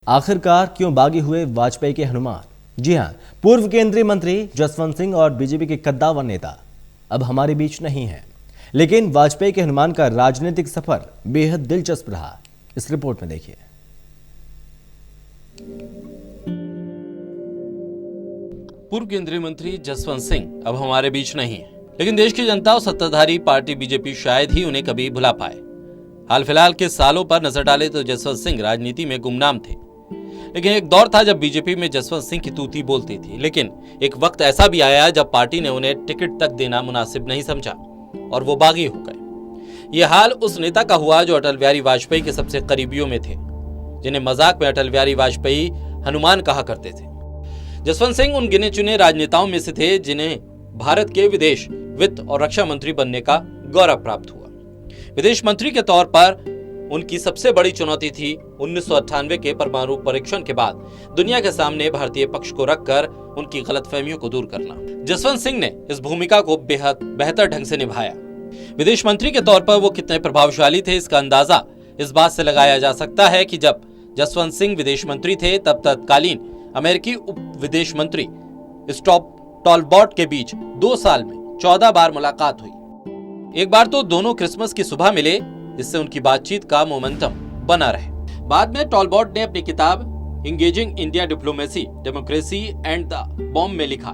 आखिरकार क्यों बागी हुए वाजपेयी के हनुमान? जी हां, पूर्व केंद्रीय मंत्री जसवंत सिंह और बीजेपी के कद्दावर नेता अब हमारे बीच नहीं हैं। लेकिन वाजपेयी के हनुमान का राजनीतिक सफर बेहद दिलचस्प रहा। इस रिपोर्ट में देखिए। पूर्व केंद्रीय मंत्री जसवंत सिंह अब हमारे बीच नहीं है, लेकिन देश की जनता और सत्ताधारी पार्टी बीजेपी शायद ही उन्हें कभी भुला पाए। हाल फिलहाल के सालों पर नजर डाले तो जसवंत सिंह राजनीति में गुमनाम थे, लेकिन एक दौर था जब बीजेपी में जसवंत सिंह की तूती बोलती थी। लेकिन एक वक्त ऐसा भी आया जब पार्टी ने उन्हें टिकट तक देना मुनासिब नहीं समझा और वो बागी हो गए। ये हाल उस नेता का हुआ जो अटल बिहारी वाजपेयी के सबसे करीबियों में थे, जिन्हें मजाक में अटल बिहारी वाजपेयी हनुमान कहा करते थे। जसवंत सिंह उन गिने चुने राजनेताओं में से थे जिन्हें भारत के विदेश, वित्त और रक्षा मंत्री बनने का गौरव प्राप्त हुआ। विदेश मंत्री के तौर पर उनकी सबसे बड़ी चुनौती थी 1998 के परमाणु परीक्षण के बाद दुनिया के सामने भारतीय पक्ष को रखकर उनकी गलतफहमियों को दूर करना। जसवंत सिंह ने इस भूमिका को बेहद बेहतर ढंग से निभाया। विदेश मंत्री के तौर पर वो कितने प्रभावशाली थे, इसका अंदाजा इस बात से लगाया जा सकता है कि जब जसवंत सिंह विदेश मंत्री थे तब तत्कालीन अमेरिकी उप विदेश मंत्री स्टॉप टॉलबॉट के बीच 2 साल में 14 बार मुलाकात हुई। एक बार तो दोनों क्रिसमस की सुबह मिले, जिससे उनकी बातचीत का मोमेंटम बना रहे। बाद में टॉलबॉट ने अपनी किताब engaging India diplomacy, democracy and the bomb में लिखा,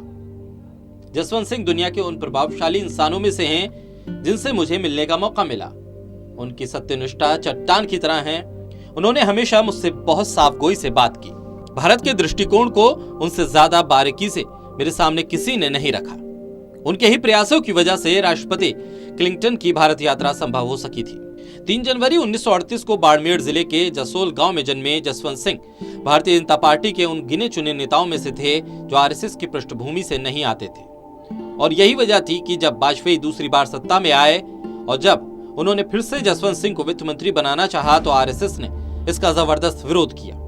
जसवंत सिंह दुनिया के उन प्रभावशाली इंसानों में से हैं जिनसे मुझे मिलने का मौका मिला। उनकी सत्यनिष्ठा चट्टान की तरह है। उन्होंने हमेशा मुझसे बहुत साफगोई से बात की। भारत के दृष्टिकोण को उनसे ज्यादा बारीकी से मेरे सामने किसी ने नहीं रखा। उनके ही प्रयासों की वजह से राष्ट्रपति क्लिंटन की भारत यात्रा संभव हो सकी थी। 3 जनवरी 1938 को बाड़मेर जिले के जसोल गांव में जन्मे जसवंत सिंह भारतीय जनता पार्टी के उन गिने चुने नेताओं में से थे जो आरएसएस की पृष्ठभूमि से नहीं आते थे। और यही वजह थी कि जब वाजपेयी दूसरी बार सत्ता में आए और जब उन्होंने फिर से जसवंत सिंह को वित्त मंत्री बनाना चाहा तो आरएसएस ने इसका जबरदस्त विरोध किया।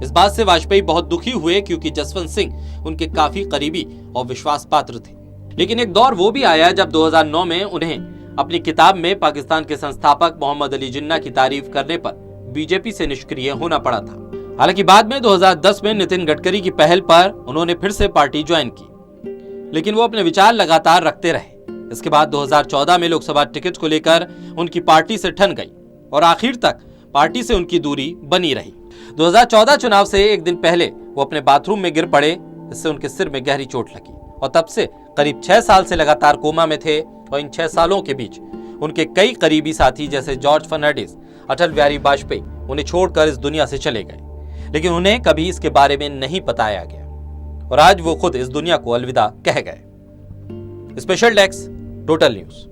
इस बात से वाजपेयी बहुत दुखी हुए क्योंकि जसवंत सिंह उनके काफी करीबी और विश्वास पात्र थे। लेकिन एक दौर वो भी आया जब 2009 में उन्हें अपनी किताब में पाकिस्तान के संस्थापक मोहम्मद अली जिन्ना की तारीफ करने पर बीजेपी से निष्क्रिय होना पड़ा था। हालांकि बाद में 2010 में नितिन गडकरी की पहल पर उन्होंने फिर से पार्टी ज्वाइन की, लेकिन वो अपने विचार लगातार रखते रहे। इसके बाद 2014 में लोकसभा टिकट को लेकर उनकी पार्टी से ठन गई और आखिर तक पार्टी से उनकी दूरी बनी रही। 2014 चुनाव से एक दिन पहले वो अपने बाथरूम में गिर पड़े, इससे उनके सिर में गहरी चोट लगी और तब से करीब 6 साल से लगातार कोमा में थे। और इन 6 सालों के बीच उनके कई करीबी साथी जैसे जॉर्ज फर्नांडिस, अटल बिहारी वाजपेयी उन्हें छोड़कर इस दुनिया से चले गए, लेकिन उन्हें कभी इसके बारे में नहीं बताया गया और आज वो खुद इस दुनिया को अलविदा कह गए। Special desk, total news.